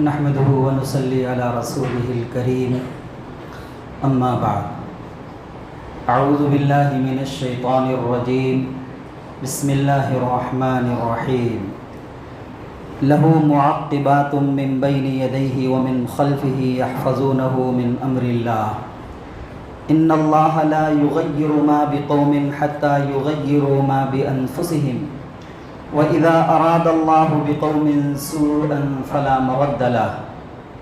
نحمده ونصلي على رسوله الكريم اما بعد اعوذ باللہ من الشیطان الرجیم بسم اللہ الرحمن الرحیم له معقبات من بین یدیہ ومن خلفہ یحفظونہ من امر اللہ ان اللہ لا یغیر ما بقوم حتی یغیروا ما بانفسہم وَإِذَا أَرَادَ اللَّهُ بِقَوْمٍ سُوءًا فَلَا مَرَدَّ لَهُ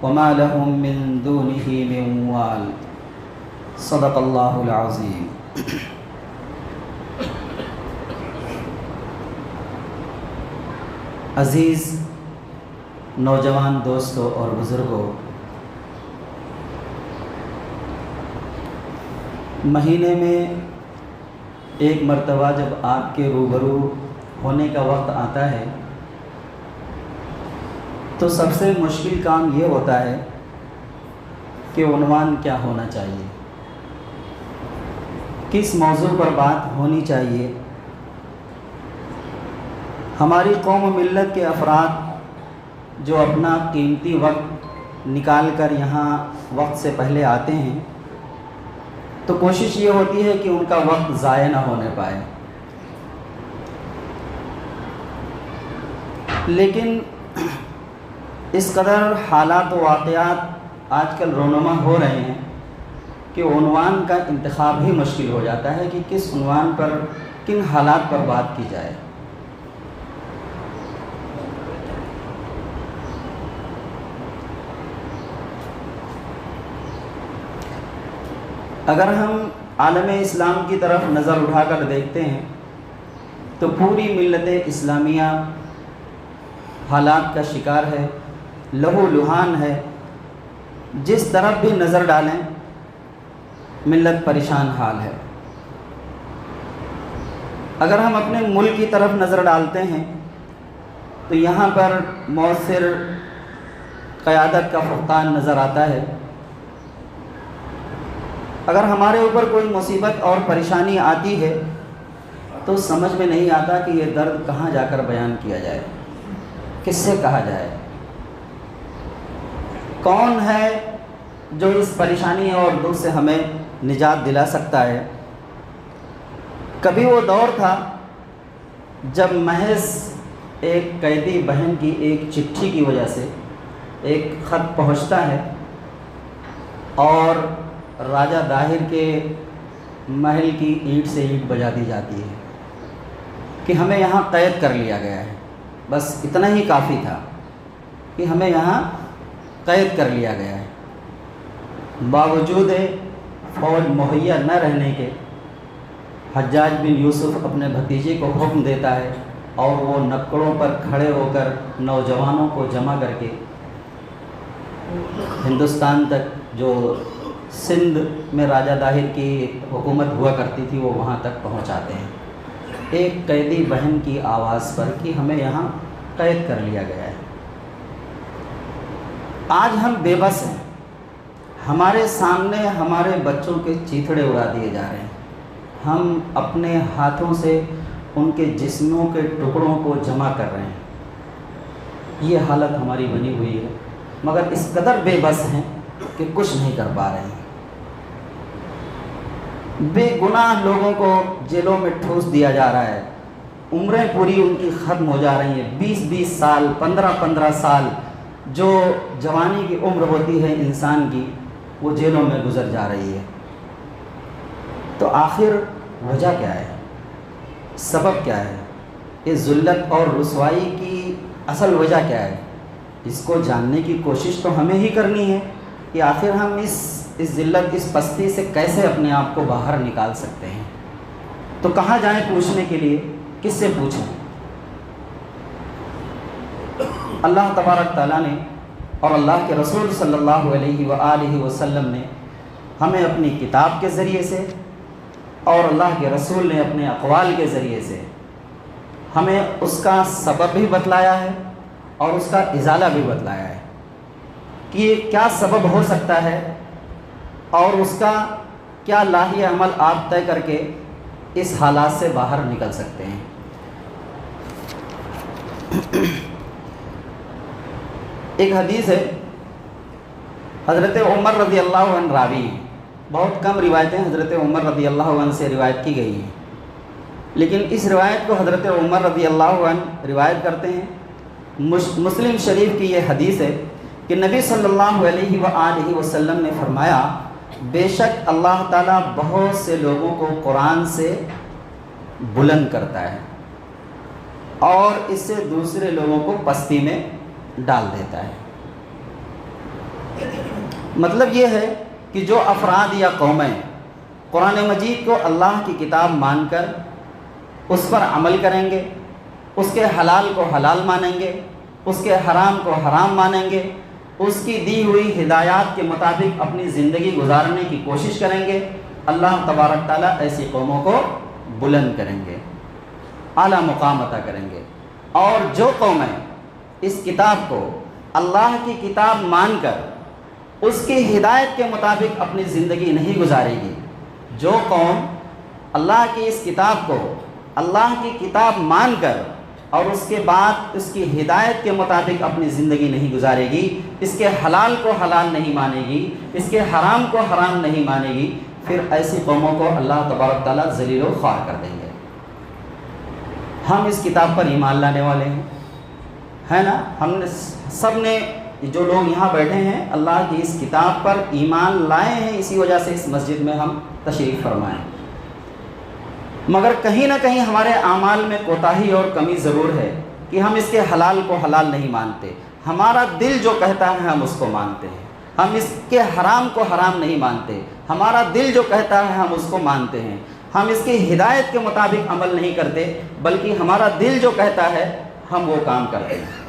وَمَا لَهُم مِّن دُونِهِ مِن وَالٍ صدق اللہ العظیم۔ عزیز نوجوان دوستوں اور بزرگوں، مہینے میں ایک مرتبہ جب آپ کے روبرو ہونے کا وقت آتا ہے تو سب سے مشکل کام یہ ہوتا ہے کہ عنوان کیا ہونا چاہیے، کس موضوع پر بات ہونی چاہیے۔ ہماری قوم و ملت کے افراد جو اپنا قیمتی وقت نکال کر یہاں وقت سے پہلے آتے ہیں تو کوشش یہ ہوتی ہے کہ ان کا وقت ضائع نہ ہونے پائے، لیکن اس قدر حالات و واقعات آج کل رونما ہو رہے ہیں کہ عنوان کا انتخاب ہی مشکل ہو جاتا ہے کہ کس عنوان پر کن حالات پر بات کی جائے۔ اگر ہم عالم اسلام کی طرف نظر اٹھا کر دیکھتے ہیں تو پوری ملت اسلامیہ حالات کا شکار ہے، لہو لہان ہے۔ جس طرف بھی نظر ڈالیں ملت پریشان حال ہے۔ اگر ہم اپنے ملک کی طرف نظر ڈالتے ہیں تو یہاں پر مؤثر قیادت کا فقدان نظر آتا ہے۔ اگر ہمارے اوپر کوئی مصیبت اور پریشانی آتی ہے تو سمجھ میں نہیں آتا کہ یہ درد کہاں جا کر بیان کیا جائے، کس سے کہا جائے، کون ہے جو اس پریشانی اور دکھ سے ہمیں نجات دلا سکتا ہے۔ کبھی وہ دور تھا جب محض ایک قیدی بہن کی ایک چٹھی کی وجہ سے ایک خط پہنچتا ہے اور راجہ داہر کے محل کی اینٹ سے اینٹ بجا دی جاتی ہے کہ ہمیں یہاں قید کر لیا گیا ہے۔ بس اتنا ہی کافی تھا کہ ہمیں یہاں قید کر لیا گیا ہے۔ باوجود فوج مہیا نہ رہنے کے حجاج بن یوسف اپنے بھتیجے کو حکم دیتا ہے اور وہ نکڑوں پر کھڑے ہو کر نوجوانوں کو جمع کر کے ہندوستان تک، جو سندھ میں راجہ داہر کی حکومت ہوا کرتی تھی، وہ وہاں تک پہنچاتے ہیں ایک قیدی بہن کی آواز پر کہ ہمیں یہاں قید کر لیا گیا ہے۔ آج ہم بے بس ہیں، ہمارے سامنے ہمارے بچوں کے چیتھڑے اڑا دیے جا رہے ہیں، ہم اپنے ہاتھوں سے ان کے جسموں کے ٹکڑوں کو جمع کر رہے ہیں۔ یہ حالت ہماری بنی ہوئی ہے، مگر اس قدر بے بس ہیں کہ کچھ نہیں کر پا رہے ہیں۔ بے گناہ لوگوں کو جیلوں میں ٹھوس دیا جا رہا ہے، عمریں پوری ان کی ختم ہو جا رہی ہیں، 20 سال 15 سال جو جوانی کی عمر ہوتی ہے انسان کی، وہ جیلوں میں گزر جا رہی ہے۔ تو آخر وجہ کیا ہے، سبب کیا ہے، اس ذلت اور رسوائی کی اصل وجہ کیا ہے؟ اس کو جاننے کی کوشش تو ہمیں ہی کرنی ہے کہ آخر ہم اس ذلت، اس پستی سے کیسے اپنے آپ کو باہر نکال سکتے ہیں۔ تو کہاں جائیں پوچھنے کے لیے، کس سے پوچھیں؟ اللہ تبارک تعالیٰ نے اور اللہ کے رسول صلی اللہ علیہ وآلہ وسلم نے ہمیں اپنی کتاب کے ذریعے سے اور اللہ کے رسول نے اپنے اقوال کے ذریعے سے ہمیں اس کا سبب بھی بتلایا ہے اور اس کا ازالہ بھی بتلایا ہے کہ یہ کیا سبب ہو سکتا ہے اور اس کا کیا لاہی عمل آپ طے کر کے اس حالات سے باہر نکل سکتے ہیں۔ ایک حدیث ہے، حضرت عمر رضی اللہ عنہ راوی ہیں، بہت کم روایتیں حضرت عمر رضی اللہ عنہ سے روایت کی گئی ہیں، لیکن اس روایت کو حضرت عمر رضی اللہ عنہ روایت کرتے ہیں۔ مسلم شریف کی یہ حدیث ہے کہ نبی صلی اللہ علیہ وآلہ وسلم نے فرمایا، بے شک اللہ تعالیٰ بہت سے لوگوں کو قرآن سے بلند کرتا ہے اور اس سے دوسرے لوگوں کو پستی میں ڈال دیتا ہے۔ مطلب یہ ہے کہ جو افراد یا قومیں قرآن مجید کو اللہ کی کتاب مان کر اس پر عمل کریں گے، اس کے حلال کو حلال مانیں گے، اس کے حرام کو حرام مانیں گے، اس کی دی ہوئی ہدایات کے مطابق اپنی زندگی گزارنے کی کوشش کریں گے، اللہ تبارک تعالیٰ ایسی قوموں کو بلند کریں گے، اعلیٰ مقام عطا کریں گے۔ اور جو قومیں اس کتاب کو اللہ کی کتاب مان کر اس کی ہدایت کے مطابق اپنی زندگی نہیں گزارے گی، جو قوم اللہ کی اس کتاب کو اللہ کی کتاب مان کر اور اس کے بعد اس کی ہدایت کے مطابق اپنی زندگی نہیں گزارے گی، اس کے حلال کو حلال نہیں مانے گی، اس کے حرام کو حرام نہیں مانے گی، پھر ایسی قوموں کو اللہ تبارک تعالیٰ ذلیل و خوار کر دیں گے۔ ہم اس کتاب پر ایمان لانے والے ہیں، ہے نا؟ ہم نے سب نے، جو لوگ یہاں بیٹھے ہیں، اللہ کی اس کتاب پر ایمان لائے ہیں، اسی وجہ سے اس مسجد میں ہم تشریف فرمائیں۔ مگر کہیں نہ کہیں ہمارے اعمال میں کوتاہی اور کمی ضرور ہے کہ ہم اس کے حلال کو حلال نہیں مانتے، ہمارا دل جو کہتا ہے ہم اس کو مانتے ہیں، ہم اس کے حرام کو حرام نہیں مانتے، ہمارا دل جو کہتا ہے ہم اس کو مانتے ہیں، ہم اس کی ہدایت کے مطابق عمل نہیں کرتے، بلکہ ہمارا دل جو کہتا ہے ہم وہ کام کرتے ہیں۔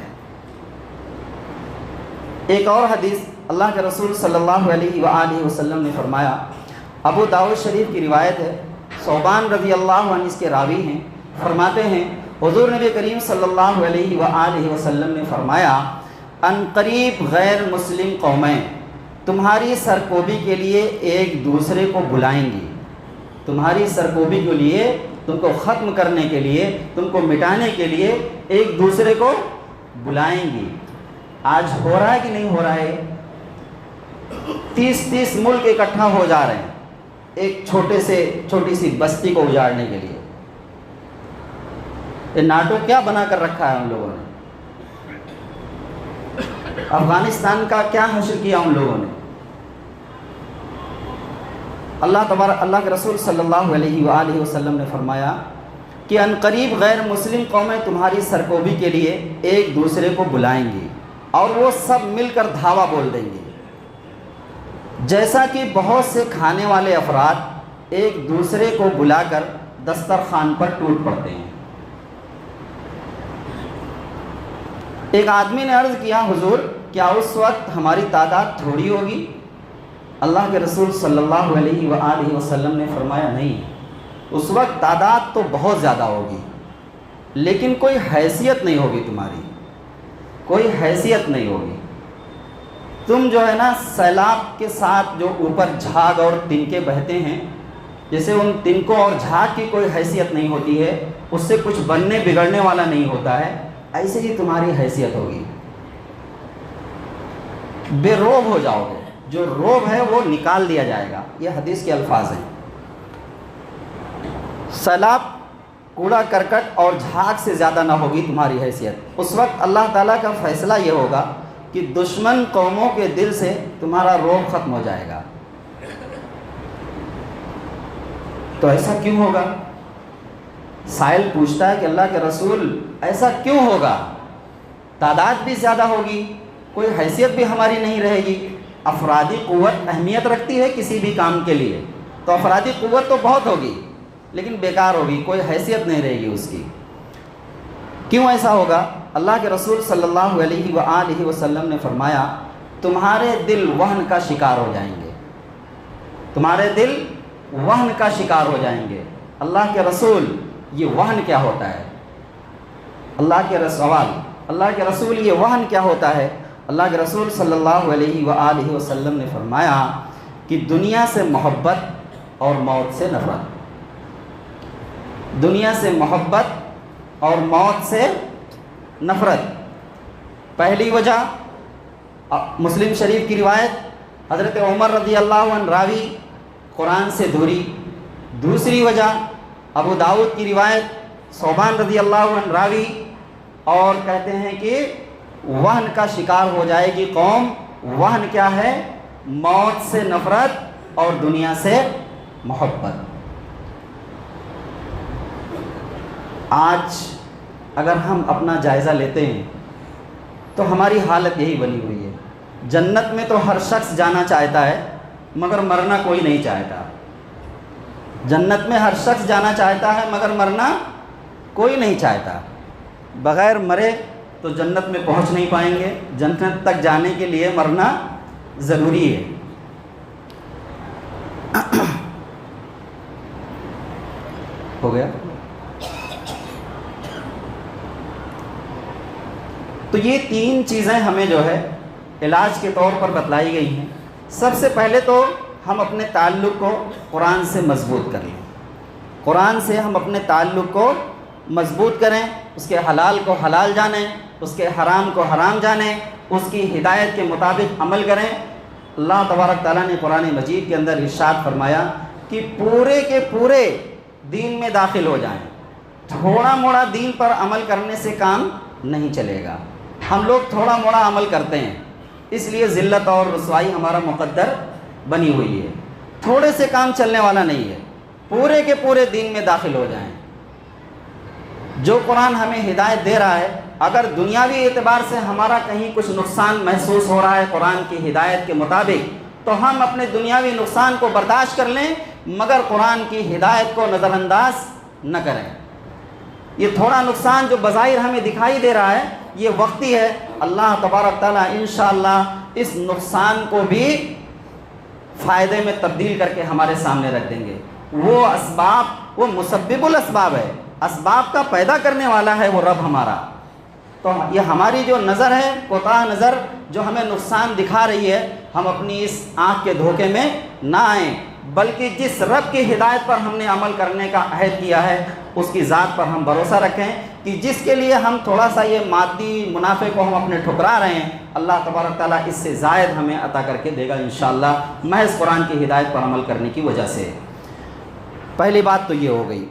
ایک اور حدیث اللہ کے رسول صلی اللہ علیہ وآلہ وسلم نے فرمایا، ابو داؤد شریف کی روایت ہے، ثوبان رضی اللہ عنہ اس کے راوی ہیں، فرماتے ہیں حضور نبی کریم صلی اللہ علیہ وآلہ وسلم نے فرمایا، ان قریب غیر مسلم قومیں تمہاری سرکوبی کے لیے ایک دوسرے کو بلائیں گی، تمہاری سرکوبی کے لیے، تم کو ختم کرنے کے لیے، تم کو مٹانے کے لیے ایک دوسرے کو بلائیں گی۔ آج ہو رہا ہے کہ نہیں ہو رہا ہے؟ 30 ملک اکٹھا ہو جا رہے ہیں ایک چھوٹی سی بستی کو اجاڑنے کے لیے۔ یہ ناٹو کیا بنا کر رکھا ہے ان لوگوں نے؟ افغانستان کا کیا حشر کیا ان لوگوں نے؟ اللہ کے رسول صلی اللہ علیہ وآلہ وسلم نے فرمایا کہ ان قریب غیر مسلم قومیں تمہاری سرکوبی کے لیے ایک دوسرے کو بلائیں گی اور وہ سب مل کر دھاوا بول دیں گے، جیسا کہ بہت سے کھانے والے افراد ایک دوسرے کو بلا کر دسترخوان پر ٹوٹ پڑتے ہیں۔ ایک آدمی نے عرض کیا، حضور کیا اس وقت ہماری تعداد تھوڑی ہوگی؟ اللہ کے رسول صلی اللہ علیہ وآلہ وسلم نے فرمایا، نہیں، اس وقت تعداد تو بہت زیادہ ہوگی، لیکن کوئی حیثیت نہیں ہوگی، تمہاری کوئی حیثیت نہیں ہوگی۔ تم جو ہے نا، سیلاب کے ساتھ جو اوپر جھاگ اور تنکے بہتے ہیں، جیسے ان تنکوں اور جھاگ کی کوئی حیثیت نہیں ہوتی ہے، اس سے کچھ بننے بگڑنے والا نہیں ہوتا ہے، ایسے ہی تمہاری حیثیت ہوگی، بے روب ہو جاؤ گے، جو روب ہے وہ نکال دیا جائے گا۔ یہ حدیث کے الفاظ ہیں۔ سیلاب، کوڑا کرکٹ اور جھاگ سے زیادہ نہ ہوگی تمہاری حیثیت۔ اس وقت اللہ تعالیٰ کا فیصلہ یہ ہوگا کہ دشمن قوموں کے دل سے تمہارا روب ختم ہو جائے گا۔ تو ایسا کیوں ہوگا؟ سائل پوچھتا ہے کہ اللہ کے رسول ایسا کیوں ہوگا؟ تعداد بھی زیادہ ہوگی، کوئی حیثیت بھی ہماری نہیں رہے گی۔ افرادی قوت اہمیت رکھتی ہے کسی بھی کام کے لیے، تو افرادی قوت تو بہت ہوگی لیکن بیکار ہوگی، کوئی حیثیت نہیں رہے گی اس کی۔ کیوں ایسا ہوگا؟ اللہ کے رسول صلی اللہ علیہ وآلہ وسلم نے فرمایا، تمہارے دل وہن کا شکار ہو جائیں گے، تمہارے دل وہن کا شکار ہو جائیں گے۔ اللہ کے رسول، یہ وہن کیا ہوتا ہے؟ اللہ کے رسول یہ وہن کیا ہوتا ہے؟ اللہ کے رسول صلی اللہ علیہ وآلہ وسلم نے فرمایا کہ دنیا سے محبت اور موت سے نفرت، دنیا سے محبت اور موت سے نفرت۔ پہلی وجہ مسلم شریف کی روایت، حضرت عمر رضی اللہ عنہ راوی قرآن سے دوری۔ دوسری وجہ ابو داؤد کی روایت، صوبان رضی اللہ عنہ راوی، اور کہتے ہیں کہ وہن کا شکار ہو جائے گی قوم۔ وہن کیا ہے؟ موت سے نفرت اور دنیا سے محبت۔ آج اگر ہم اپنا جائزہ لیتے ہیں تو ہماری حالت یہی بنی ہوئی ہے۔ جنت میں تو ہر شخص جانا چاہتا ہے مگر مرنا کوئی نہیں چاہتا۔ جنت میں ہر شخص جانا چاہتا ہے مگر مرنا کوئی نہیں چاہتا۔ بغیر مرے تو جنت میں پہنچ نہیں پائیں گے۔ جنت تک جانے کے لیے مرنا ضروری ہے۔ ہو گیا؟ تو یہ تین چیزیں ہمیں جو ہے علاج کے طور پر بتلائی گئی ہیں۔ سب سے پہلے تو ہم اپنے تعلق کو قرآن سے مضبوط کر لیں۔ قرآن سے ہم اپنے تعلق کو مضبوط کریں، اس کے حلال کو حلال جانیں، اس کے حرام کو حرام جانیں، اس کی ہدایت کے مطابق عمل کریں۔ اللہ تبارک تعالیٰ نے قرآن مجید کے اندر ارشاد فرمایا کہ پورے کے پورے دین میں داخل ہو جائیں۔ تھوڑا موڑا دین پر عمل کرنے سے کام نہیں چلے گا۔ ہم لوگ تھوڑا موڑا عمل کرتے ہیں، اس لیے ذلت اور رسوائی ہمارا مقدر بنی ہوئی ہے۔ تھوڑے سے کام چلنے والا نہیں ہے، پورے کے پورے دین میں داخل ہو جائیں۔ جو قرآن ہمیں ہدایت دے رہا ہے، اگر دنیاوی اعتبار سے ہمارا کہیں کچھ نقصان محسوس ہو رہا ہے قرآن کی ہدایت کے مطابق، تو ہم اپنے دنیاوی نقصان کو برداشت کر لیں مگر قرآن کی ہدایت کو نظر انداز نہ کریں۔ یہ تھوڑا نقصان جو بظاہر ہمیں دکھائی دے رہا ہے یہ وقتی ہے، اللہ تبارک تعالیٰ انشاءاللہ اس نقصان کو بھی فائدے میں تبدیل کر کے ہمارے سامنے رکھ دیں گے۔ وہ اسباب، وہ مسبب الاسباب ہے، اسباب کا پیدا کرنے والا ہے وہ رب ہمارا۔ تو یہ ہماری جو نظر ہے، کوتاہ نظر جو ہمیں نقصان دکھا رہی ہے، ہم اپنی اس آنکھ کے دھوکے میں نہ آئیں، بلکہ جس رب کی ہدایت پر ہم نے عمل کرنے کا عہد کیا ہے اس کی ذات پر ہم بھروسہ رکھیں کہ جس کے لیے ہم تھوڑا سا یہ مادی منافع کو ہم اپنے ٹھکرا رہے ہیں، اللہ تبارک تعالیٰ اس سے زائد ہمیں عطا کر کے دے گا انشاءاللہ، محض قرآن کی ہدایت پر عمل کرنے کی وجہ سے۔ پہلی بات تو یہ ہو گئی۔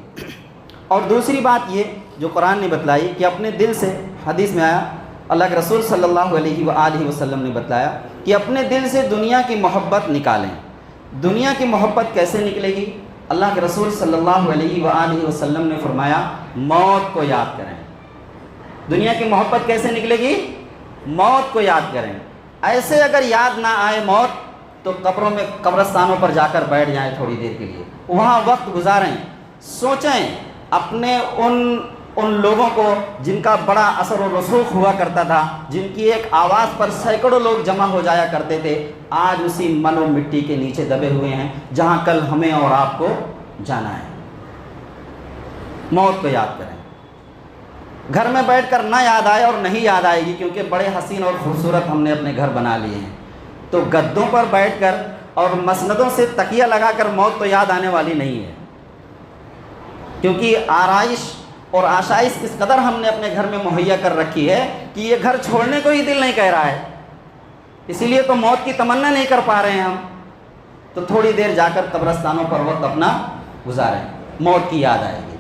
اور دوسری بات یہ جو قرآن نے بتلائی کہ اپنے دل سے، حدیث میں آیا، اللہ کے رسول صلی اللہ علیہ وآلہ وسلم نے بتلایا کہ اپنے دل سے دنیا کی محبت نکالیں۔ دنیا کی محبت کیسے نکلے گی؟ اللہ کے رسول صلی اللہ علیہ وآلہ وسلم نے فرمایا موت کو یاد کریں۔ دنیا کی محبت کیسے نکلے گی؟ موت کو یاد کریں۔ ایسے اگر یاد نہ آئے موت تو قبروں میں، قبرستانوں پر جا کر بیٹھ جائیں تھوڑی دیر کے لیے، وہاں وقت گزاریں، سوچیں اپنے ان لوگوں کو جن کا بڑا اثر و رسوخ ہوا کرتا تھا، جن کی ایک آواز پر سینکڑوں لوگ جمع ہو جایا کرتے تھے، آج اسی من و مٹی کے نیچے دبے ہوئے ہیں جہاں کل ہمیں اور آپ کو جانا ہے۔ موت کو یاد کریں۔ گھر میں بیٹھ کر نہ یاد آئے، اور نہیں یاد آئے گی کیونکہ بڑے حسین اور خوبصورت ہم نے اپنے گھر بنا لیے ہیں، تو گدوں پر بیٹھ کر اور مسندوں سے تکیہ لگا کر موت تو یاد آنے والی نہیں ہے، کیونکہ آرائش اور آشائش اس قدر ہم نے اپنے گھر میں مہیا کر رکھی ہے کہ یہ گھر چھوڑنے کو ہی دل نہیں کہہ رہا ہے، اسی لیے تو موت کی تمنا نہیں کر پا رہے ہیں ہم۔ تو تھوڑی دیر جا کر قبرستانوں پر وقت اپنا گزاریں، موت کی یاد آئے گی،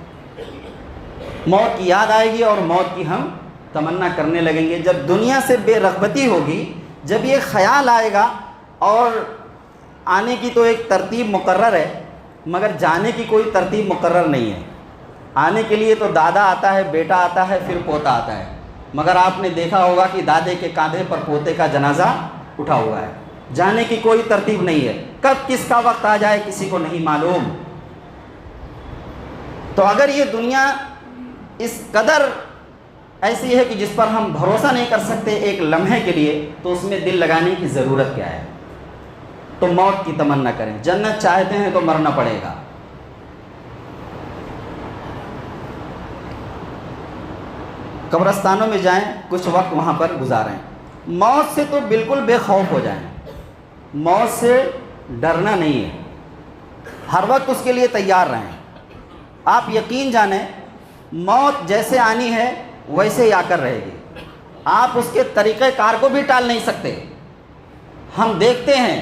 موت کی یاد آئے گی اور موت کی ہم تمنا کرنے لگیں گے۔ جب دنیا سے بے رغبتی ہوگی، جب یہ خیال آئے گا، اور آنے کی تو ایک ترتیب مقرر ہے مگر جانے کی کوئی ترتیب مقرر نہیں ہے۔ آنے کے لیے تو دادا آتا ہے، بیٹا آتا ہے، پھر پوتا آتا ہے، مگر آپ نے دیکھا ہوگا کہ دادے کے کاندھے پر پوتے کا جنازہ اٹھا ہوا ہے۔ جانے کی کوئی ترتیب نہیں ہے، کب کس کا وقت آ جائے کسی کو نہیں معلوم۔ تو اگر یہ دنیا اس قدر ایسی ہے کہ جس پر ہم بھروسہ نہیں کر سکتے ایک لمحے کے لیے، تو اس میں دل لگانے کی ضرورت کیا ہے؟ تو موت کی تمنا کریں۔ جنت چاہتے ہیں تو مرنا پڑے گا۔ قبرستانوں میں جائیں، کچھ وقت وہاں پر گزاریں، موت سے تو بالکل بے خوف ہو جائیں، موت سے ڈرنا نہیں ہے، ہر وقت اس کے لیے تیار رہیں۔ آپ یقین جانیں موت جیسے آنی ہے ویسے ہی آ کر رہے گی، آپ اس کے طریقہ کار کو بھی ٹال نہیں سکتے۔ ہم دیکھتے ہیں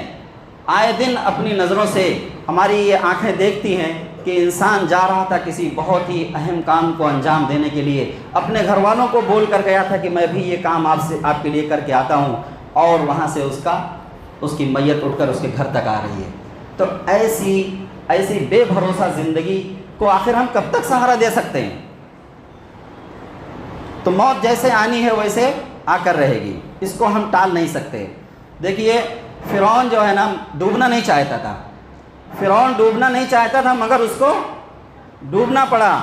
آئے دن اپنی نظروں سے، ہماری یہ آنکھیں دیکھتی ہیں کہ انسان جا رہا تھا کسی بہت ہی اہم کام کو انجام دینے کے لیے، اپنے گھر والوں کو بول کر گیا تھا کہ میں بھی یہ کام آپ کے لیے کر کے آتا ہوں، اور وہاں سے اس کی میت اٹھ کر اس کے گھر تک آ رہی ہے۔ تو ایسی بے بھروسہ زندگی کو آخر ہم کب تک سہارا دے سکتے ہیں؟ تو موت جیسے آنی ہے ویسے آ کر رہے گی، اس کو ہم ٹال نہیں سکتے۔ دیکھیے فرعون جو ہے نا ڈوبنا نہیں چاہتا تھا، فرعون ڈوبنا نہیں چاہتا تھا مگر اس کو ڈوبنا پڑا۔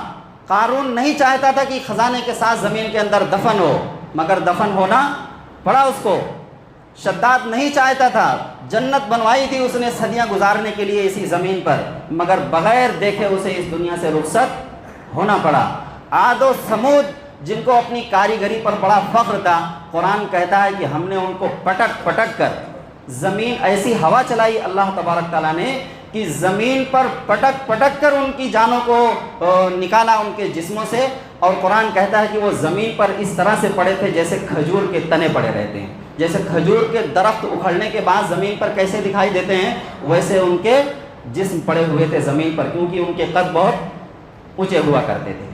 قارون نہیں چاہتا تھا کہ خزانے کے ساتھ زمین کے اندر دفن ہو مگر دفن ہونا پڑا اس کو۔ شداد نہیں چاہتا تھا، جنت بنوائی تھی اس نے صدیاں گزارنے کے لیے اسی زمین پر، مگر بغیر دیکھے اسے اس دنیا سے رخصت ہونا پڑا۔ عاد و ثمود جن کو اپنی کاریگری پر بڑا فخر تھا، قرآن کہتا ہے کہ ہم نے ان کو پٹک پٹک کر زمین ایسی ہوا چلائی اللہ تبارک تعالیٰ نے کہ زمین پر پٹک پٹک کر ان کی جانوں کو نکالا ان کے جسموں سے، اور قرآن کہتا ہے کہ وہ زمین پر اس طرح سے پڑے تھے جیسے کھجور کے تنے پڑے رہتے ہیں، جیسے کھجور کے درخت اکھڑنے کے بعد زمین پر کیسے دکھائی دیتے ہیں ویسے ان کے جسم پڑے ہوئے تھے زمین پر، کیونکہ ان کے قد بہت اونچے ہوا کرتے تھے۔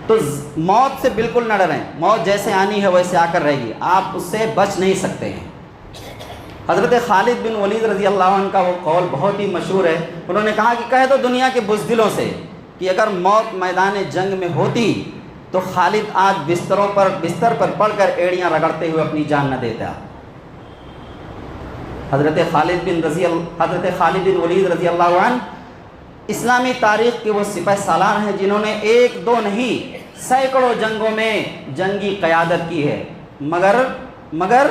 تو موت سے بالکل نہ ڈریں، موت جیسے آنی ہے ویسے آ کر رہے گی، آپ اس سے بچ نہیں سکتے ہیں۔ حضرت خالد بن ولید رضی اللہ عنہ کا وہ قول بہت ہی مشہور ہے، انہوں نے کہا کہ کہہ دو دنیا کے بزدلوں سے کہ اگر موت میدان جنگ میں ہوتی تو خالد آج بستر پر پڑھ کر ایڑیاں رگڑتے ہوئے اپنی جان نہ دیتا۔ حضرت خالد بن ولید رضی اللہ عنہ اسلامی تاریخ کے وہ سپہ سالار ہیں جنہوں نے ایک دو نہیں سینکڑوں جنگوں میں جنگی قیادت کی ہے، مگر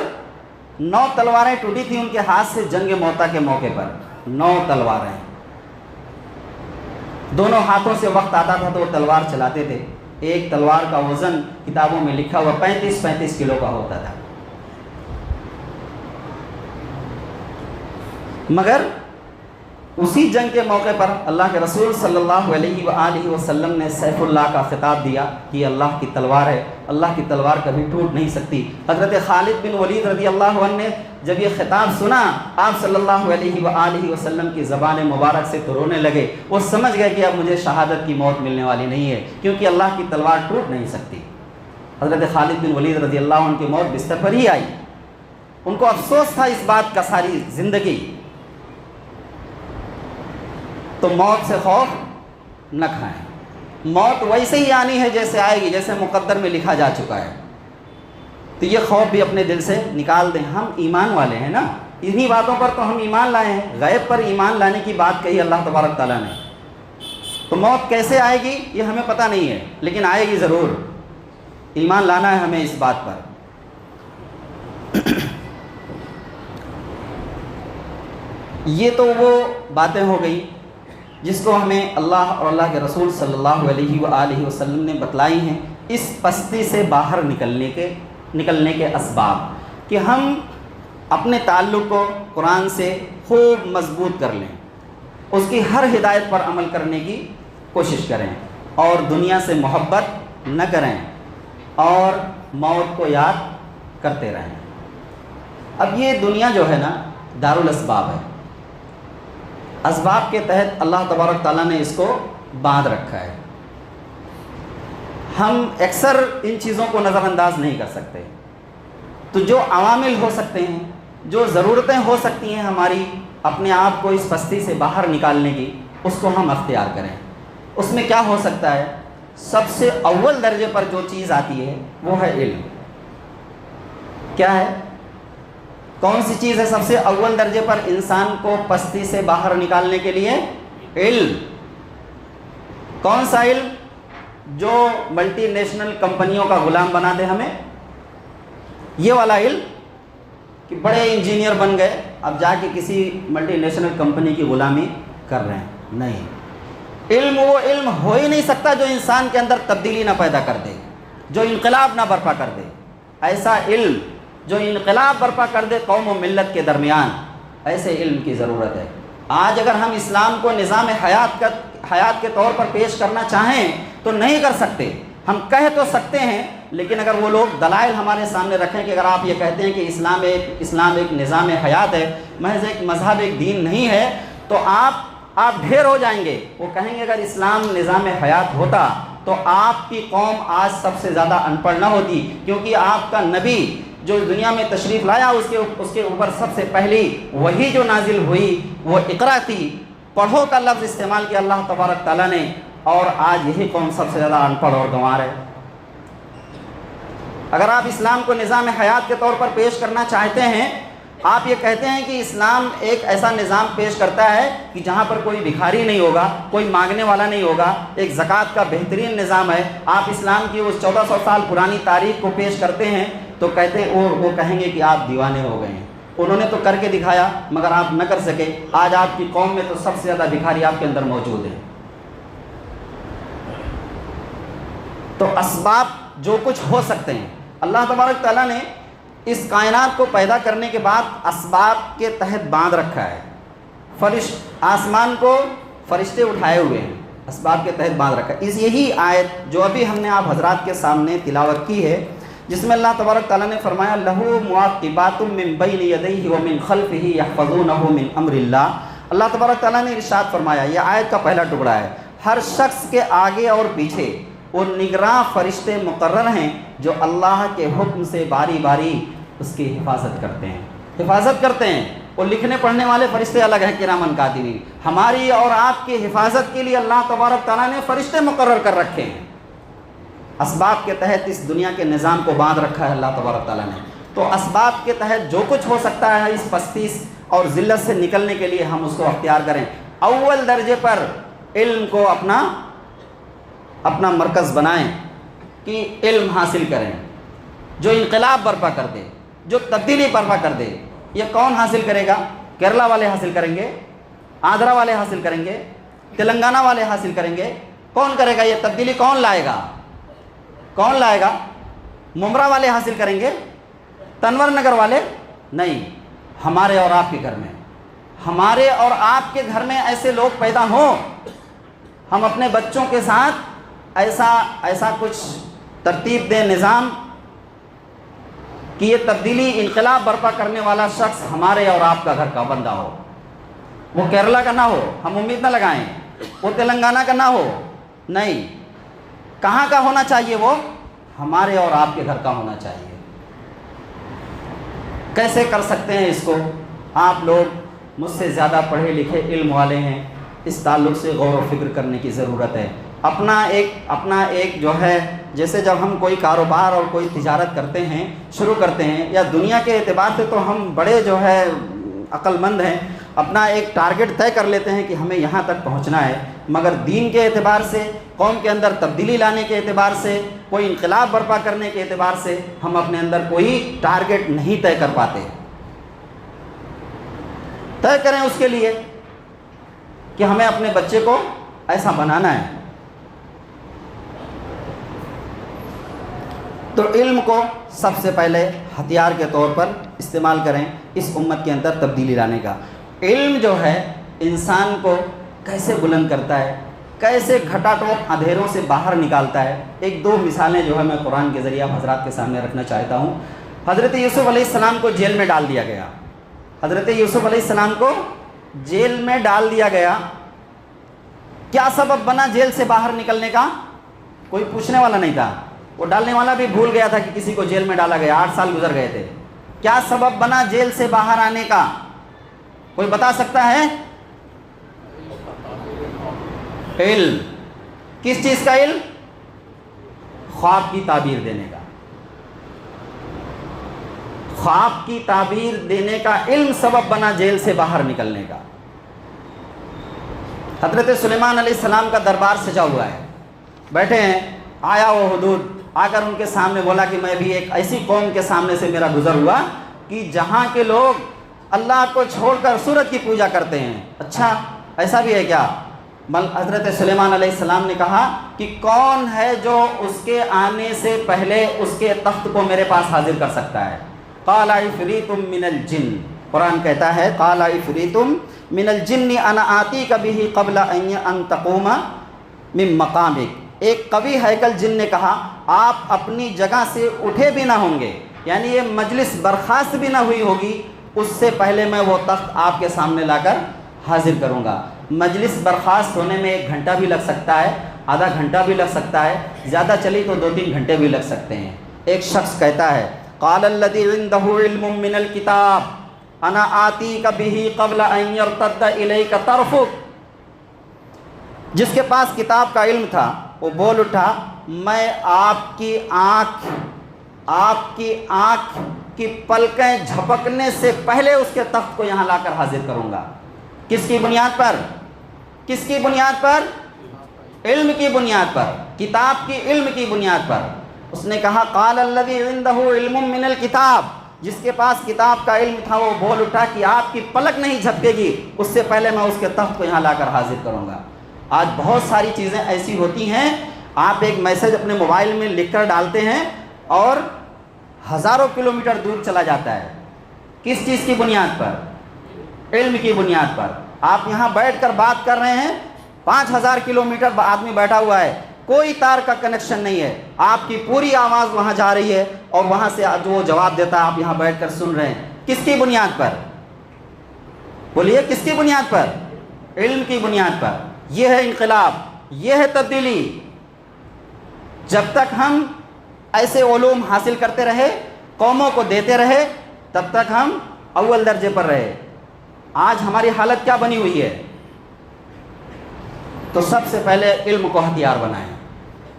9 تلواریں ٹوٹی تھیں ان کے ہاتھ سے جنگ موتا کے موقع پر، 9 تلواریں، دونوں ہاتھوں سے وقت آتا تھا تو وہ تلوار چلاتے تھے۔ ایک تلوار کا وزن کتابوں میں لکھا ہوا 35 کلو کا ہوتا تھا، مگر اسی جنگ کے موقع پر اللہ کے رسول صلی اللہ علیہ وآلہ وسلم نے سیف اللہ کا خطاب دیا کہ یہ اللہ کی تلوار ہے، اللہ کی تلوار کبھی ٹوٹ نہیں سکتی۔ حضرت خالد بن ولید رضی اللہ عنہ نے جب یہ خطاب سنا آپ صلی اللہ علیہ وآلہ وسلم کی زبان مبارک سے تو رونے لگے، وہ سمجھ گئے کہ اب مجھے شہادت کی موت ملنے والی نہیں ہے، کیونکہ اللہ کی تلوار ٹوٹ نہیں سکتی۔ حضرت خالد بن ولید رضی اللہ عنہ کی موت بستر پر ہی آئی، ان کو افسوس تھا اس بات کا ساری زندگی۔ تو موت سے خوف نہ کھائیں، موت ویسے ہی آنی ہے جیسے آئے گی، جیسے مقدر میں لکھا جا چکا ہے۔ تو یہ خوف بھی اپنے دل سے نکال دیں، ہم ایمان والے ہیں نا، انہی باتوں پر تو ہم ایمان لائے ہیں، غیب پر ایمان لانے کی بات کہی اللہ تبارک تعالیٰ نے۔ تو موت کیسے آئے گی یہ ہمیں پتہ نہیں ہے، لیکن آئے گی ضرور، ایمان لانا ہے ہمیں اس بات پر۔ یہ تو وہ باتیں ہو گئی جس کو ہمیں اللہ اور اللہ کے رسول صلی اللہ علیہ وآلہ وسلم نے بتلائی ہیں، اس پستی سے باہر نکلنے کے اسباب، کہ ہم اپنے تعلق کو قرآن سے خوب مضبوط کر لیں، اس کی ہر ہدایت پر عمل کرنے کی کوشش کریں، اور دنیا سے محبت نہ کریں، اور موت کو یاد کرتے رہیں۔ اب یہ دنیا جو ہے نا دارالاسباب ہے، اسباب کے تحت اللہ تبارک تعالیٰ نے اس کو باندھ رکھا ہے۔ ہم اکثر ان چیزوں کو نظر انداز نہیں کر سکتے، تو جو عوامل ہو سکتے ہیں، جو ضرورتیں ہو سکتی ہیں ہماری اپنے آپ کو اس پستی سے باہر نکالنے کی، اس کو ہم اختیار کریں۔ اس میں کیا ہو سکتا ہے؟ سب سے اول درجے پر جو چیز آتی ہے وہ ہے علم۔ کیا ہے؟ کون سی چیز ہے سب سے اول درجے پر انسان کو پستی سے باہر نکالنے کے لیے؟ علم۔ کون سا علم؟ جو ملٹی نیشنل کمپنیوں کا غلام بنا دے ہمیں، یہ والا علم، کہ بڑے انجینئر بن گئے اب جا کے کسی ملٹی نیشنل کمپنی کی غلامی کر رہے ہیں، نہیں۔ علم وہ علم ہو ہی نہیں سکتا جو انسان کے اندر تبدیلی نہ پیدا کر دے، جو انقلاب نہ برپا کر دے۔ ایسا علم جو انقلاب برپا کر دے قوم و ملت کے درمیان، ایسے علم کی ضرورت ہے۔ آج اگر ہم اسلام کو نظام حیات کے طور پر پیش کرنا چاہیں تو نہیں کر سکتے، ہم کہہ تو سکتے ہیں لیکن اگر وہ لوگ دلائل ہمارے سامنے رکھیں کہ اگر آپ یہ کہتے ہیں کہ اسلام ایک نظام حیات ہے، محض ایک مذہب، ایک دین نہیں ہے، تو آپ ڈھیر ہو جائیں گے۔ وہ کہیں گے اگر اسلام نظام حیات ہوتا تو آپ کی قوم آج سب سے زیادہ ان پڑھ نہ ہوتی، کیونکہ آپ کا نبی جو دنیا میں تشریف لایا اس کے اوپر سب سے پہلی وحی جو نازل ہوئی وہ اقرا تھی، پڑھو کا لفظ استعمال کیا اللہ تبارک تعالیٰ نے، اور آج یہی قوم سب سے زیادہ ان پڑھ اور گنوار ہے۔ اگر آپ اسلام کو نظام حیات کے طور پر پیش کرنا چاہتے ہیں، آپ یہ کہتے ہیں کہ اسلام ایک ایسا نظام پیش کرتا ہے کہ جہاں پر کوئی بھکاری نہیں ہوگا، کوئی مانگنے والا نہیں ہوگا، ایک زکوٰۃ کا بہترین نظام ہے، آپ اسلام کی اس 1400 سال پرانی تاریخ کو پیش کرتے ہیں، تو وہ کہیں گے کہ آپ دیوانے ہو گئے ہیں۔ انہوں نے تو کر کے دکھایا مگر آپ نہ کر سکے۔ آج آپ کی قوم میں تو سب سے زیادہ بھکاری آپ کے اندر موجود ہیں۔ تو اسباب جو کچھ ہو سکتے ہیں، اللہ تبارک تعالیٰ نے اس کائنات کو پیدا کرنے کے بعد اسباب کے تحت باندھ رکھا ہے۔ آسمان کو فرشتے اٹھائے ہوئے ہیں، اسباب کے تحت باندھ رکھا ہے۔ یہی آیت جو ابھی ہم نے آپ حضرات کے سامنے تلاوت کی ہے، جس میں اللہ تبارک تعالیٰ نے فرمایا لَهُ مُعَقِّبَاتٌ مِّن بَيْنِ يَدَيْهِ وَمِن خَلْفِهِ يَحْفَظُونَهُ مِنْ أَمْرِ اللَّهِ۔ اللہ تبارک تعالیٰ نے ارشاد فرمایا، یہ آیت کا پہلا ٹکڑا ہے، ہر شخص کے آگے اور پیچھے وہ نگراں فرشتے مقرر ہیں جو اللہ کے حکم سے باری باری اس کی حفاظت کرتے ہیں۔ وہ لکھنے پڑھنے والے فرشتے الگ ہیں، کرامن کاتبین۔ ہماری اور آپ کی حفاظت کے لیے اللہ تبارک تعالیٰ نے فرشتے مقرر کر رکھے ہیں۔ اسباب کے تحت اس دنیا کے نظام کو باندھ رکھا ہے اللہ تبارک تعالیٰ نے۔ تو اسباب کے تحت جو کچھ ہو سکتا ہے اس پستی اور ذلت سے نکلنے کے لیے ہم اس کو اختیار کریں۔ اول درجے پر علم کو اپنا مرکز بنائیں کہ علم حاصل کریں، جو انقلاب برپا کر دے، جو تبدیلی برپا کر دے۔ یہ کون حاصل کرے گا؟ کیرلا والے حاصل کریں گے، آندھرا والے حاصل کریں گے، تلنگانہ والے حاصل کریں گے۔ کون کرے گا یہ تبدیلی؟ کون لائے گا؟ ممرا والے حاصل کریں گے، تنور نگر والے نہیں۔ ہمارے اور آپ کے گھر میں، ہمارے اور آپ کے گھر میں ایسے لوگ پیدا ہوں، ہم اپنے بچوں کے ساتھ ایسا کچھ ترتیب دیں، نظام، کہ یہ تبدیلی انقلاب برپا کرنے والا شخص ہمارے اور آپ کا گھر کا بندہ ہو۔ وہ کیرلا کا نہ ہو، ہم امید نہ لگائیں، وہ تلنگانہ کا نہ ہو، نہیں۔ کہاں کا ہونا چاہیے؟ وہ ہمارے اور آپ کے گھر کا ہونا چاہیے۔ کیسے کر سکتے ہیں اس کو؟ آپ لوگ مجھ سے زیادہ پڑھے لکھے علم والے ہیں، اس تعلق سے غور و فکر کرنے کی ضرورت ہے۔ اپنا ایک جو ہے، جیسے جب ہم کوئی کاروبار اور کوئی تجارت شروع کرتے ہیں، یا دنیا کے اعتبار سے تو ہم بڑے جو ہے عقل مند ہیں، اپنا ایک ٹارگٹ طے کر لیتے ہیں کہ ہمیں یہاں تک پہنچنا ہے، مگر دین کے اعتبار سے، قوم کے اندر تبدیلی لانے کے اعتبار سے، کوئی انقلاب برپا کرنے کے اعتبار سے ہم اپنے اندر کوئی ٹارگٹ نہیں طے کر پاتے۔ طے کریں اس کے لیے کہ ہمیں اپنے بچے کو ایسا بنانا ہے۔ تو علم کو سب سے پہلے ہتھیار کے طور پر استعمال کریں اس امت کے اندر تبدیلی لانے کا۔ علم جو ہے انسان کو کیسے بلند کرتا ہے، کیسے گھٹا ٹوپ اندھیروں سے باہر نکالتا ہے۔ ایک دو مثالیں جو ہے میں قرآن کے ذریعے حضرات کے سامنے رکھنا چاہتا ہوں۔ حضرت یوسف علیہ السلام کو جیل میں ڈال دیا گیا، حضرت یوسف علیہ السلام کو جیل میں ڈال دیا گیا۔ کیا سبب بنا جیل سے باہر نکلنے کا؟ کوئی پوچھنے والا نہیں تھا، وہ ڈالنے والا بھی بھول گیا تھا کہ کسی کو جیل میں ڈالا گیا، 8 سال گزر گئے تھے۔ کیا سبب بنا جیل سے باہر آنے کا؟ کوئی بتا سکتا ہے؟ علم۔ کس چیز کا علم؟ خواب کی تعبیر دینے کا۔ خواب کی تعبیر دینے کا علم سبب بنا جیل سے باہر نکلنے کا۔ حضرت سلیمان علیہ السلام کا دربار سجا ہوا ہے، بیٹھے ہیں، آیا وہ حدود آ کر ان کے سامنے بولا کہ میں بھی ایک ایسی قوم کے سامنے سے میرا گزر ہوا کہ جہاں کے لوگ اللہ کو چھوڑ کر سورج کی پوجا کرتے ہیں۔ اچھا ایسا بھی ہے کیا؟ حضرت سلیمان علیہ السلام نے کہا کہ کون ہے جو اس کے آنے سے پہلے اس کے تخت کو میرے پاس حاضر کر سکتا ہے؟ قال عفریت من الجن، قرآن کہتا ہے قال عفریت من الجن انا آتیک بہ قبل ان تقوم من مقامک۔ ایک قوی ہیکل جن نے کہا آپ اپنی جگہ سے اٹھے بھی نہ ہوں گے، یعنی یہ مجلس برخاست بھی نہ ہوئی ہوگی، اس سے پہلے میں وہ تخت آپ کے سامنے لا کر حاضر کروں گا۔ مجلس برخاست ہونے میں 1 گھنٹہ بھی لگ سکتا ہے، آدھا گھنٹہ بھی لگ سکتا ہے، زیادہ چلی تو 2-3 گھنٹے بھی لگ سکتے ہیں۔ ایک شخص کہتا ہے قال الذي عنده علم من الكتاب انا آتيك به قبل ان يرتد اليك طرفك، جس کے پاس کتاب کا علم تھا وہ بول اٹھا میں آپ کی آنکھ کی پلکیں جھپکنے سے پہلے اس کے تخت کو یہاں لا کر حاضر کروں گا۔ کس کی بنیاد پر؟ کس کی بنیاد پر؟ علم کی بنیاد پر، کتاب کی علم کی بنیاد پر۔ اس نے کہا قال الذی عندہ علم من الکتاب، جس کے پاس کتاب کا علم تھا وہ بول اٹھا کہ آپ کی پلک نہیں جھپکے گی اس سے پہلے میں اس کے تخت کو یہاں لا کر حاضر کروں گا۔ آج بہت ساری چیزیں ایسی ہوتی ہیں، آپ ایک میسج اپنے موبائل میں لکھ کر ڈالتے ہیں اور ہزاروں کلومیٹر دور چلا جاتا ہے۔ کس چیز کی بنیاد پر؟ علم کی بنیاد پر۔ آپ یہاں بیٹھ کر بات کر رہے ہیں، 5000 کلومیٹر آدمی بیٹھا ہوا ہے، کوئی تار کا کنیکشن نہیں ہے، آپ کی پوری آواز وہاں جا رہی ہے اور وہاں سے جو وہ جواب دیتا ہے آپ یہاں بیٹھ کر سن رہے ہیں۔ کس کی بنیاد پر؟ بولیے کس کی بنیاد پر؟ علم کی بنیاد پر۔ یہ ہے انقلاب، یہ ہے تبدیلی۔ جب تک ہم ایسے علوم حاصل کرتے رہے، قوموں کو دیتے رہے، تب تک ہم اول درجے پر رہے۔ آج ہماری حالت کیا بنی ہوئی ہے؟ تو سب سے پہلے علم کو ہتھیار بنائیں۔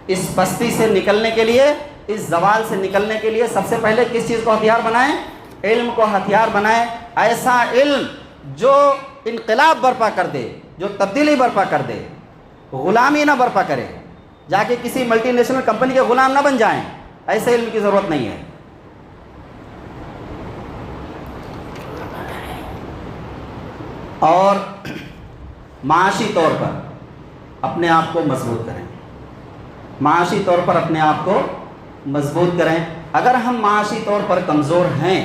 اس پستی سے نکلنے کے لیے، اس زوال سے نکلنے کے لیے سب سے پہلے کس چیز کو ہتھیار بنائیں؟ علم کو ہتھیار بنائیں۔ ایسا علم جو انقلاب برپا کر دے، جو تبدیلی برپا کر دے، غلامی نہ برپا کرے، جا کے کسی ملٹی نیشنل کمپنی کے غلام نہ بن جائیں، ایسے علم کی ضرورت نہیں ہے۔ اور معاشی طور پر اپنے آپ کو مضبوط کریں، معاشی طور پر اپنے آپ کو مضبوط کریں۔ اگر ہم معاشی طور پر کمزور ہیں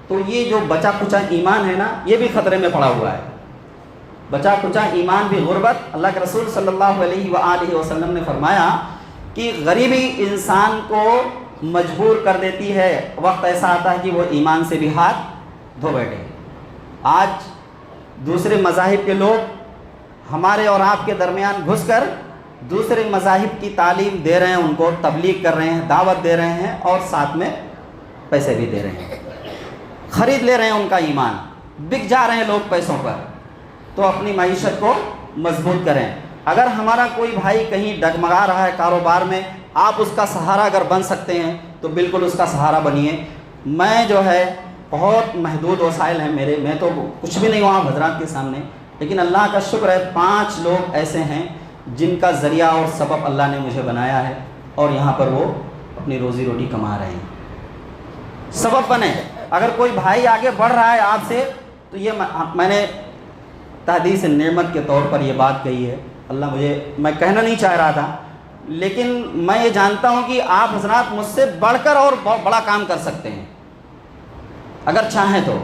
تو یہ جو بچا کچا ایمان ہے نا، یہ بھی خطرے میں پڑا ہوا ہے۔ بچا کچا ایمان بھی غربت۔ اللہ کے رسول صلی اللہ علیہ وآلہ وسلم نے فرمایا کہ غریبی انسان کو مجبور کر دیتی ہے، وقت ایسا آتا ہے کہ وہ ایمان سے بھی ہاتھ دھو بیٹھے۔ آج دوسرے مذاہب کے لوگ ہمارے اور آپ کے درمیان گھس کر دوسرے مذاہب کی تعلیم دے رہے ہیں، ان کو تبلیغ کر رہے ہیں، دعوت دے رہے ہیں اور ساتھ میں پیسے بھی دے رہے ہیں، خرید لے رہے ہیں ان کا ایمان، بک جا رہے ہیں لوگ پیسوں پر۔ تو اپنی معیشت کو مضبوط کریں۔ اگر ہمارا کوئی بھائی کہیں ڈگمگا رہا ہے کاروبار میں، آپ اس کا سہارا اگر بن سکتے ہیں تو بالکل اس کا سہارا بنیے۔ میں جو ہے بہت محدود وسائل ہیں میرے، میں تو کچھ بھی نہیں ہوں آپ حضرات کے سامنے، لیکن اللہ کا شکر ہے 5 لوگ ایسے ہیں جن کا ذریعہ اور سبب اللہ نے مجھے بنایا ہے اور یہاں پر وہ اپنی روزی روٹی کما رہے ہیں۔ سبب بنے۔ اگر کوئی بھائی آگے بڑھ رہا ہے آپ سے تو یہ میں نے تحدیث نعمت کے طور پر یہ بات کہی ہے، اللہ میں کہنا نہیں چاہ رہا تھا، لیکن میں یہ جانتا ہوں کہ آپ حضرات مجھ سے بڑھ کر اور بڑا کام کر سکتے ہیں اگر چاہیں تو۔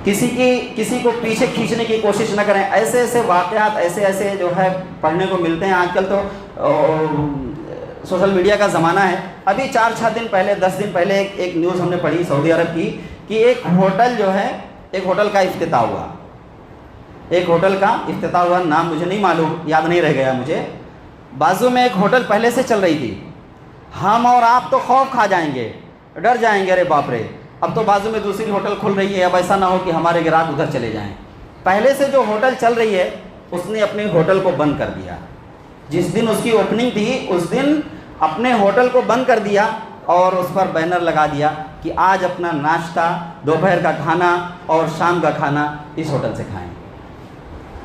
کسی کو پیچھے کھینچنے کی کوشش نہ کریں۔ ایسے ایسے واقعات ایسے جو ہے پڑھنے کو ملتے ہیں آج کل، تو سوشل میڈیا کا زمانہ ہے۔ ابھی 4-6 دن پہلے 10 دن پہلے ایک نیوز ہم نے پڑھی سعودی عرب کی کہ ایک ہوٹل جو ہے، ایک ہوٹل کا افتتاح ہوا، ایک ہوٹل کا افتتاح ہوا، نام مجھے نہیں معلوم، یاد نہیں رہ گیا مجھے۔ بازو میں ایک ہوٹل پہلے سے چل رہی تھی، ہم اور آپ تو خوف کھا جائیں گے، ڈر جائیں گے، ارے باپ رے اب تو بازو میں دوسری ہوٹل کھل رہی ہے، اب ایسا نہ ہو کہ ہمارے گراہک ادھر چلے جائیں۔ پہلے سے جو ہوٹل چل رہی ہے اس نے اپنے ہوٹل کو بند کر دیا، جس دن اس کی اوپننگ تھی اس دن اپنے ہوٹل کو بند کر دیا اور اس پر بینر لگا دیا کہ آج اپنا ناشتہ، دوپہر کا کھانا اور شام کا کھانا اس ہوٹل سے کھائیں۔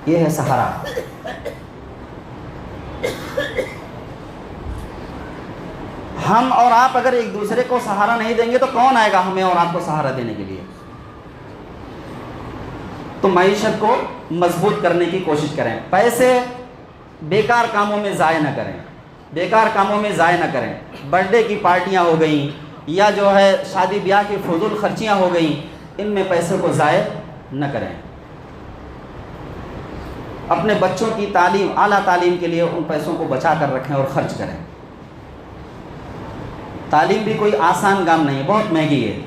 یہ ہے سہارا۔ ہم اور آپ اگر ایک دوسرے کو سہارا نہیں دیں گے تو کون آئے گا ہمیں اور آپ کو سہارا دینے کے لیے؟ تو معیشت کو مضبوط کرنے کی کوشش کریں۔ پیسے بیکار کاموں میں ضائع نہ کریں، بیکار کاموں میں ضائع نہ کریں۔ برتھ ڈے کی پارٹیاں ہو گئیں یا جو ہے شادی بیاہ کی فضول خرچیاں ہو گئیں، ان میں پیسے کو ضائع نہ کریں۔ اپنے بچوں کی تعلیم، اعلیٰ تعلیم کے لیے ان پیسوں کو بچا کر رکھیں اور خرچ کریں۔ تعلیم بھی کوئی آسان کام نہیں ہے، بہت مہنگی ہے،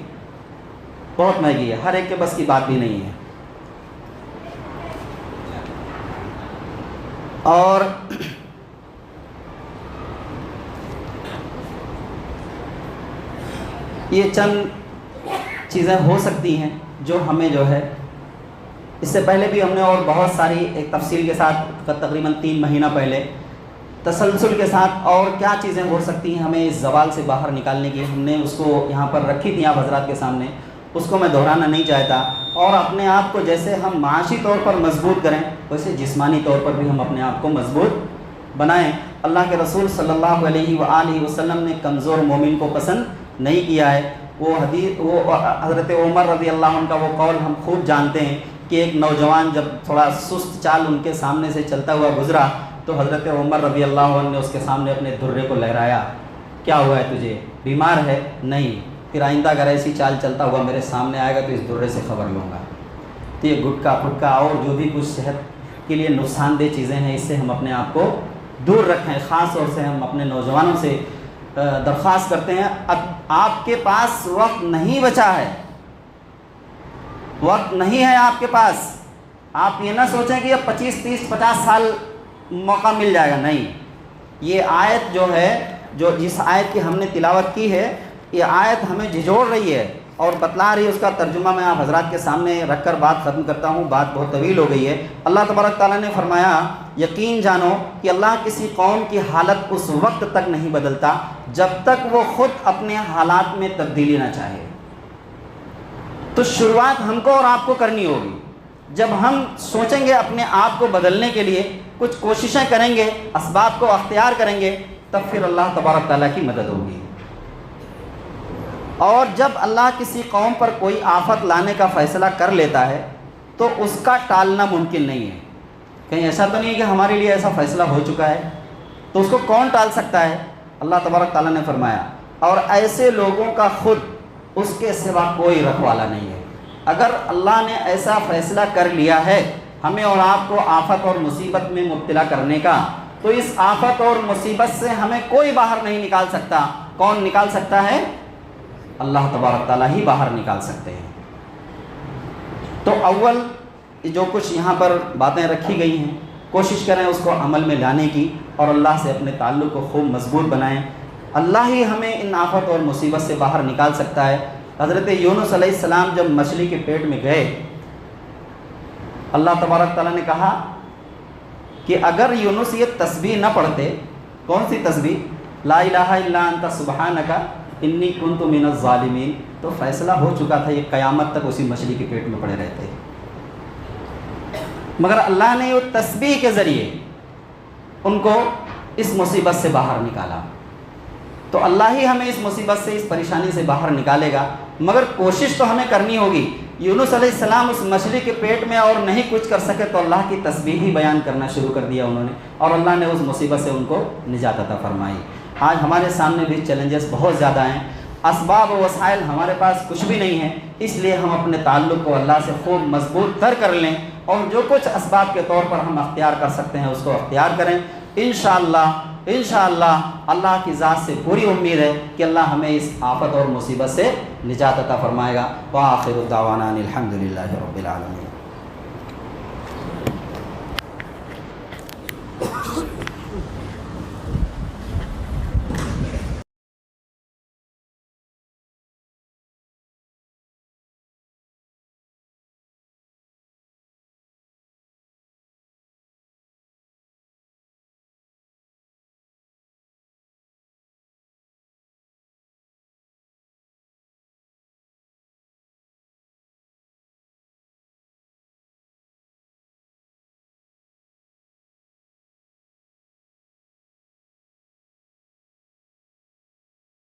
بہت مہنگی ہے، ہر ایک کے بس کی بات بھی نہیں ہے۔ اور یہ چند چیزیں ہو سکتی ہیں جو ہمیں جو ہے، اس سے پہلے بھی ہم نے اور بہت ساری ایک تفصیل کے ساتھ تقریباً 3 مہینہ پہلے تسلسل کے ساتھ اور کیا چیزیں ہو سکتی ہیں ہمیں اس زوال سے باہر نکالنے کی، ہم نے اس کو یہاں پر رکھی تھی آپ حضرات کے سامنے، اس کو میں دہرانا نہیں چاہتا۔ اور اپنے آپ کو جیسے ہم معاشی طور پر مضبوط کریں ویسے جسمانی طور پر بھی ہم اپنے آپ کو مضبوط بنائیں۔ اللہ کے رسول صلی اللہ علیہ وآلہ وسلم نے کمزور مومن کو پسند نہیں کیا ہے۔ وہ حضرت عمر رضی اللہ عنہ کا وہ قول ہم خوب جانتے ہیں کہ ایک نوجوان جب تھوڑا سست چال ان کے سامنے سے چلتا ہوا گزرا تو حضرت عمر رضی اللہ عنہ نے اس کے سامنے اپنے درے کو لہرایا، کیا ہوا ہے تجھے، بیمار ہے؟ نہیں، پھر آئندہ اگر ایسی چال چلتا ہوا میرے سامنے آئے گا تو اس درے سے خبر لوں گا۔ تو یہ گٹکا پھٹکا اور جو بھی کچھ صحت کے لیے نقصان دہ چیزیں ہیں اس سے ہم اپنے آپ کو دور رکھیں۔ خاص طور سے ہم اپنے نوجوانوں سے درخواست کرتے ہیں، اب آپ کے پاس وقت نہیں بچا ہے، وقت نہیں ہے آپ کے پاس۔ آپ یہ نہ سوچیں کہ اب 25 30 50 سال موقع مل جائے گا، نہیں۔ یہ آیت جو ہے، جو جس آیت کی ہم نے تلاوت کی ہے، یہ آیت ہمیں جھنجھوڑ رہی ہے اور بتلا رہی ہے۔ اس کا ترجمہ میں آپ حضرات کے سامنے رکھ کر بات ختم کرتا ہوں، بات بہت طویل ہو گئی ہے۔ اللہ تبارک تعالیٰ نے فرمایا، یقین جانو کہ اللہ کسی قوم کی حالت اس وقت تک نہیں بدلتا جب تک وہ خود اپنے حالات میں تبدیلی نہ چاہے۔ تو شروعات ہم کو اور آپ کو کرنی ہوگی۔ جب ہم سوچیں گے اپنے آپ کو بدلنے کے لیے، کچھ کوششیں کریں گے، اسباب کو اختیار کریں گے، تب پھر اللہ تبارک تعالیٰ کی مدد ہوگی۔ اور جب اللہ کسی قوم پر کوئی آفت لانے کا فیصلہ کر لیتا ہے تو اس کا ٹالنا ممکن نہیں ہے۔ کہیں ایسا تو نہیں ہے کہ ہمارے لیے ایسا فیصلہ ہو چکا ہے تو اس کو کون ٹال سکتا ہے؟ اللہ تبارک تعالیٰ نے فرمایا، اور ایسے لوگوں کا خود اس کے سوا کوئی رکھوالا نہیں ہے۔ اگر اللہ نے ایسا فیصلہ کر لیا ہے ہمیں اور آپ کو آفت اور مصیبت میں مبتلا کرنے کا، تو اس آفت اور مصیبت سے ہمیں کوئی باہر نہیں نکال سکتا۔ کون نکال سکتا ہے؟ اللہ تبارک تعالیٰ ہی باہر نکال سکتے ہیں۔ تو اول جو کچھ یہاں پر باتیں رکھی گئی ہیں، کوشش کریں اس کو عمل میں لانے کی اور اللہ سے اپنے تعلق کو خوب مضبوط بنائیں۔ اللہ ہی ہمیں ان آفت اور مصیبت سے باہر نکال سکتا ہے۔ حضرت یونس علیہ السلام جب مچھلی کے پیٹ میں گئے، اللہ تبارک تعالیٰ نے کہا کہ اگر یونس یہ تسبیح نہ پڑھتے، کون سی تسبیح؟ لا الہ الا انت سبحانک انی کنت من الظالمین، تو فیصلہ ہو چکا تھا، یہ قیامت تک اسی مچھلی کے پیٹ میں پڑے رہتے۔ مگر اللہ نے وہ تسبیح کے ذریعے ان کو اس مصیبت سے باہر نکالا۔ تو اللہ ہی ہمیں اس مصیبت سے، اس پریشانی سے باہر نکالے گا، مگر کوشش تو ہمیں کرنی ہوگی۔ یونس علیہ السلام اس مچھلی کے پیٹ میں اور نہیں کچھ کر سکے تو اللہ کی تسبیح ہی بیان کرنا شروع کر دیا انہوں نے، اور اللہ نے اس مصیبت سے ان کو نجات عطا فرمائی۔ آج ہمارے سامنے بھی چیلنجز بہت زیادہ ہیں، اسباب و وسائل ہمارے پاس کچھ بھی نہیں ہیں، اس لیے ہم اپنے تعلق کو اللہ سے خوب مضبوط کر لیں اور جو کچھ اسباب کے طور پر ہم اختیار کر سکتے ہیں اس کو اختیار کریں۔ انشاءاللہ اللہ کی ذات سے پوری امید ہے کہ اللہ ہمیں اس آفت اور مصیبت سے نجات عطا فرمائے گا۔ وآخر دعوانا الحمدللہ رب العالمین۔